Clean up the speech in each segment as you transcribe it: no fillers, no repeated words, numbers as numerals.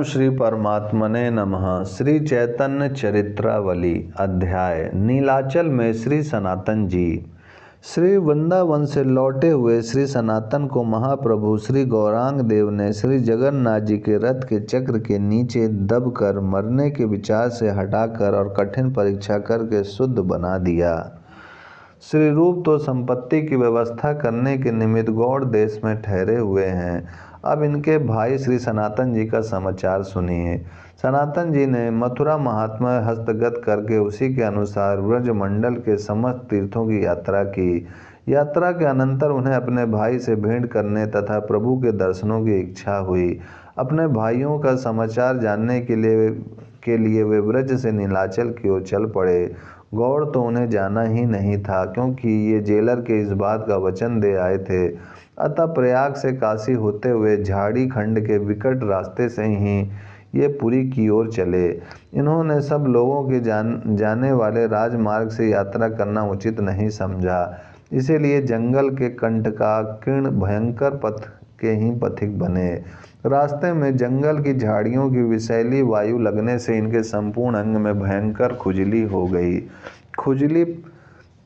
ओम श्री परमात्मने नमः। श्री चैतन्य चरित्रावली अध्याय नीलाचल में श्री सनातन जी। श्री वृंदावन से लौटे हुए श्री सनातन को महाप्रभु श्री गौरांग देव ने श्री जगन्नाथ जी के रथ के चक्र के नीचे दबकर मरने के विचार से हटाकर और कठिन परीक्षा करके शुद्ध बना दिया। श्री रूप तो संपत्ति की व्यवस्था करने के निमित्त गौड़ देश में ठहरे हुए हैं। अब इनके भाई श्री सनातन जी का समाचार सुनिए। सनातन जी ने मथुरा महात्मा हस्तगत करके उसी के अनुसार व्रजमंडल के समस्त तीर्थों की यात्रा की। यात्रा के अनंतर उन्हें अपने भाई से भेंट करने तथा प्रभु के दर्शनों की इच्छा हुई। अपने भाइयों का समाचार जानने के लिए वे व्रज से नीलाचल की ओर चल पड़े। गौड़ तो उन्हें जाना ही नहीं था, क्योंकि ये जेलर के इस बात का वचन दे आए थे। अतः प्रयाग से काशी होते हुए झाड़ी खंड के विकट रास्ते से ही ये पुरी की ओर चले। इन्होंने सब लोगों के जाने वाले राजमार्ग से यात्रा करना उचित नहीं समझा, इसीलिए जंगल के कंटकाकीर्ण भयंकर पथ के ही पथिक बने। रास्ते में जंगल की झाड़ियों की विषैली वायु लगने से इनके संपूर्ण अंग में भयंकर खुजली हो गई। खुजली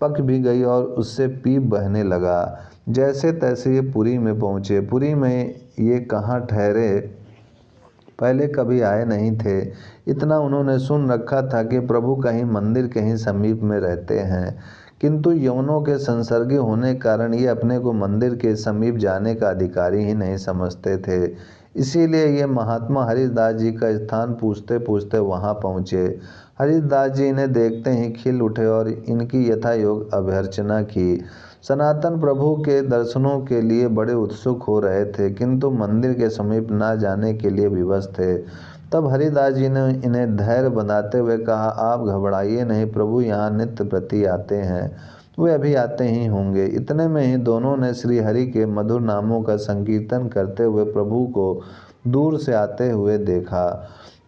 पक भी गई और उससे पीप बहने लगा। जैसे तैसे ये पुरी में पहुँचे। पुरी में ये कहाँ ठहरे, पहले कभी आए नहीं थे। इतना उन्होंने सुन रखा था कि प्रभु कहीं मंदिर के ही समीप में रहते हैं, किंतु यवनों के संसर्गी होने के कारण ये अपने को मंदिर के समीप जाने का अधिकारी ही नहीं समझते थे। इसीलिए ये महात्मा हरिदास जी का स्थान पूछते पूछते वहाँ पहुँचे। हरिदास जी इन्हें देखते ही खिल उठे और इनकी यथायोग अभ्यर्चना की। सनातन प्रभु के दर्शनों के लिए बड़े उत्सुक हो रहे थे, किंतु मंदिर के समीप न जाने के लिए विवश थे। तब हरिदास जी ने इन्हें धैर्य बंधाते हुए कहा, आप घबराइए नहीं, प्रभु यहाँ नित्य प्रति आते हैं, वे अभी आते ही होंगे। इतने में ही दोनों ने श्री हरि के मधुर नामों का संकीर्तन करते हुए प्रभु को दूर से आते हुए देखा।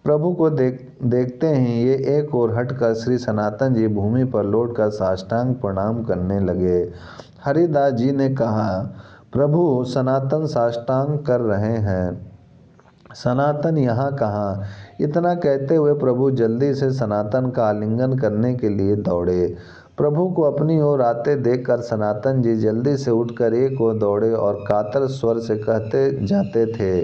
प्रभु को देखते ही ये एक ओर हटकर श्री सनातन जी भूमि पर लौटकर साष्टांग प्रणाम करने लगे। हरिदास जी ने कहा, प्रभु सनातन साष्टांग कर रहे हैं, सनातन यहाँ कहाँ। इतना कहते हुए प्रभु जल्दी से सनातन का आलिंगन करने के लिए दौड़े। प्रभु को अपनी ओर आते देखकर सनातन जी जल्दी से उठकर एक ओर दौड़े और कातर स्वर से कहते जाते थे,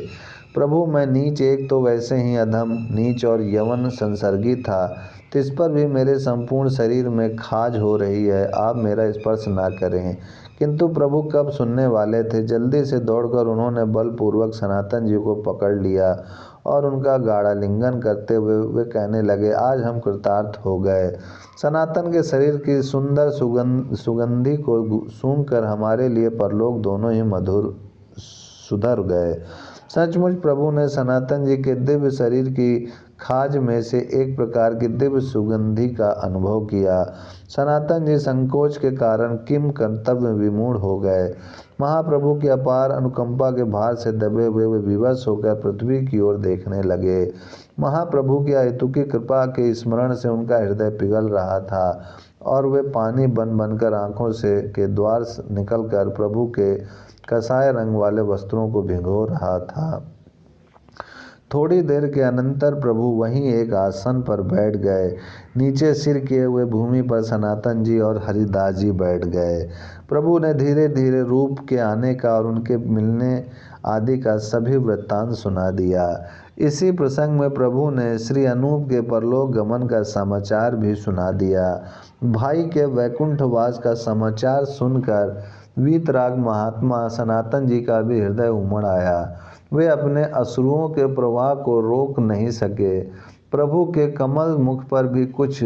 प्रभु मैं नीच, एक तो वैसे ही अधम नीच और यवन संसर्गी था, तिस पर भी मेरे संपूर्ण शरीर में खाज हो रही है, आप मेरा स्पर्श ना करें। किंतु प्रभु कब सुनने वाले थे। जल्दी से दौड़कर उन्होंने बलपूर्वक सनातन जी को पकड़ लिया और उनका गाढ़ालिंगन करते हुए वे कहने लगे, आज हम कृतार्थ हो गए। सनातन के शरीर की सुंदर सुगंधी को सूंघकर हमारे लिए परलोक दोनों ही मधुर सुधर गए। सचमुच प्रभु ने सनातन जी के दिव्य शरीर की खाज में से एक प्रकार की दिव्य सुगंधी का अनुभव किया। सनातन जी संकोच के कारण किम कर्तव्य विमूढ़ हो गए। महाप्रभु की अपार अनुकंपा के भार से दबे हुए वे विवश होकर पृथ्वी की ओर देखने लगे। महाप्रभु की अहेतुकी कृपा के स्मरण से उनका हृदय पिघल रहा था और वे पानी बन बनकर आंखों से के द्वार निकलकर प्रभु के कसाय रंग वाले वस्त्रों को भिगो रहा था। थोड़ी देर के अनंतर प्रभु वहीं एक आसन पर बैठ गए। नीचे सिर किए हुए भूमि पर सनातन जी और हरिदास जी बैठ गए। प्रभु ने धीरे धीरे रूप के आने का और उनके मिलने आदि का सभी वृत्तांत सुना दिया। इसी प्रसंग में प्रभु ने श्री अनूप के परलोक गमन का समाचार भी सुना दिया। भाई के वैकुंठवास का समाचार सुनकर वीतराग महात्मा सनातन जी का भी हृदय उमड़ आया। वे अपने अश्रुओं के प्रवाह को रोक नहीं सके। प्रभु के कमल मुख पर भी कुछ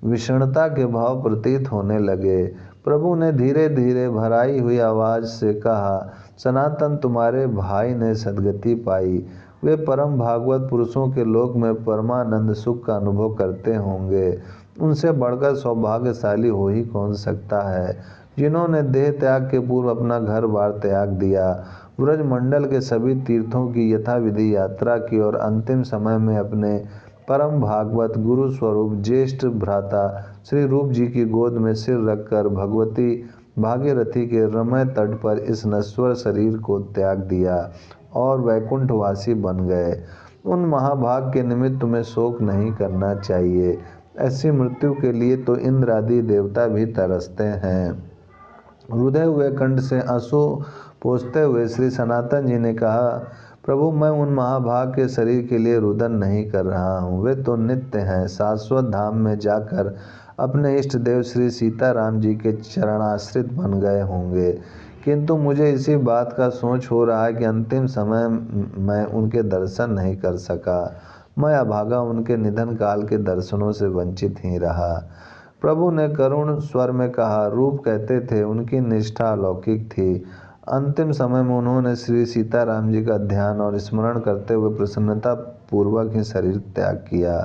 विषणता के भाव प्रतीत होने लगे। प्रभु ने धीरे धीरे भराई हुई आवाज से कहा, सनातन तुम्हारे भाई ने सद्गति पाई। वे परम भागवत पुरुषों के लोक में परमानंद सुख का अनुभव करते होंगे। उनसे बढ़कर सौभाग्यशाली हो ही कौन सकता है, जिन्होंने देह त्याग के पूर्व अपना घर बार त्याग दिया, ब्रजमंडल के सभी तीर्थों की यथाविधि यात्रा की और अंतिम समय में अपने परम भागवत गुरु स्वरूप ज्येष्ठ भ्राता श्री रूप जी की गोद में सिर रखकर भगवती भागीरथी के रमय तट पर इस नश्वर शरीर को त्याग दिया और वैकुंठवासी बन गए। उन महाभाग के निमित्त तुम्हें शोक नहीं करना चाहिए। ऐसी मृत्यु के लिए तो इंद्र आदि देवता भी तरसते हैं। रुधे हुए कंठ से आंसू पोंछते हुए श्री सनातन जी ने कहा, प्रभु मैं उन महाभाग के शरीर के लिए रुदन नहीं कर रहा हूँ। वे तो नित्य हैं, शाश्वत धाम में जाकर अपने इष्ट देव श्री सीताराम जी के चरणाश्रित बन गए होंगे। किंतु मुझे इसी बात का सोच हो रहा है कि अंतिम समय मैं उनके दर्शन नहीं कर सका। मैं अभागा उनके निधन काल के दर्शनों से वंचित ही रहा। प्रभु ने करुण स्वर में कहा, रूप कहते थे, उनकी निष्ठा अलौकिक थी। अंतिम समय में उन्होंने श्री सीताराम जी का ध्यान और स्मरण करते हुए प्रसन्नता पूर्वक ही शरीर त्याग किया।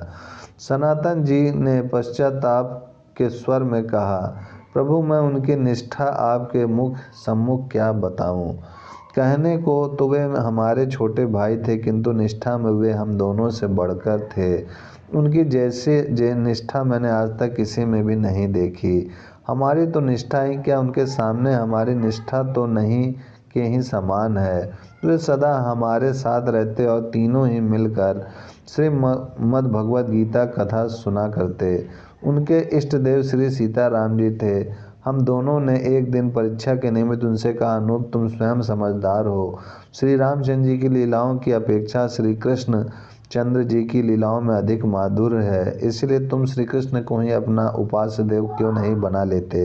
सनातन जी ने पश्चाताप के स्वर में कहा, प्रभु मैं उनकी निष्ठा आपके मुख सम्मुख क्या बताऊं। कहने को तो वे हमारे छोटे भाई थे, किंतु निष्ठा में वे हम दोनों से बढ़कर थे। उनकी जैसे निष्ठा मैंने आज तक किसी में भी नहीं देखी। हमारी तो निष्ठा ही क्या, उनके सामने हमारी निष्ठा तो नहीं के ही समान है। वे सदा हमारे साथ रहते और तीनों ही मिलकर श्रीमद् भगवद गीता कथा सुना करते। उनके इष्ट देव श्री सीताराम जी थे। हम दोनों ने एक दिन परीक्षा के निमित्त उनसे कहा, अनूप तुम स्वयं समझदार हो। श्री रामचंद्र जी की लीलाओं की अपेक्षा श्री कृष्ण चंद्र जी की लीलाओं में अधिक माधुर्य है, इसलिए तुम श्री कृष्ण को ही अपना उपास्य देव क्यों नहीं बना लेते।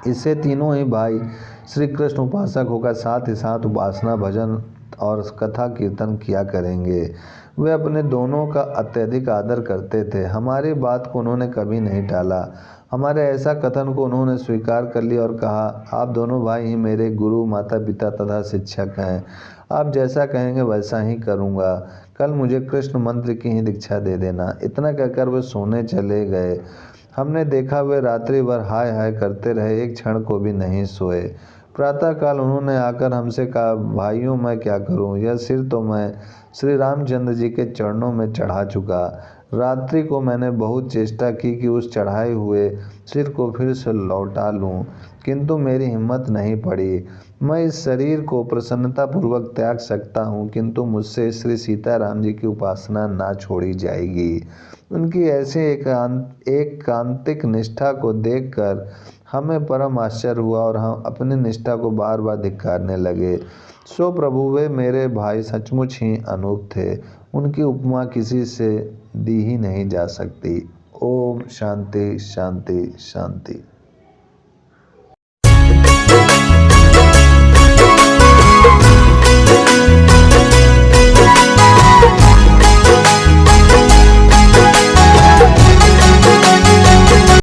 इससे तीनों ही भाई श्री कृष्ण उपासक होकर साथ ही साथ उपासना, भजन और कथा कीर्तन किया करेंगे। वे अपने दोनों का अत्यधिक आदर करते थे। हमारी बात को उन्होंने कभी नहीं टाला। हमारे ऐसा कथन को उन्होंने स्वीकार कर लिया और कहा, आप दोनों भाई ही मेरे गुरु, माता पिता तथा शिक्षक हैं। आप जैसा कहेंगे वैसा ही करूँगा। कल मुझे कृष्ण मंत्र की ही दीक्षा दे देना। इतना कहकर वे सोने चले गए। हमने देखा वे रात्रि भर हाय हाय करते रहे, एक क्षण को भी नहीं सोए। प्रातःकाल उन्होंने आकर हमसे कहा, भाइयों मैं क्या करूं, यह सिर तो मैं श्री रामचंद्र जी के चरणों में चढ़ा चुका। रात्रि को मैंने बहुत चेष्टा की कि उस चढ़ाए हुए सिर को फिर से लौटा लूं, किंतु मेरी हिम्मत नहीं पड़ी। मैं इस शरीर को प्रसन्नतापूर्वक त्याग सकता हूं, किंतु मुझसे श्री सीताराम जी की उपासना ना छोड़ी जाएगी। उनकी ऐसी एकांतिक निष्ठा को देखकर हमें परम आश्चर्य हुआ और हम अपनी निष्ठा को बार बार धिक्कारने लगे। सो प्रभु वे मेरे भाई सचमुच ही अनूप थे। उनकी उपमा किसी से दी ही नहीं जा सकती। ओम शांति शांति शांति।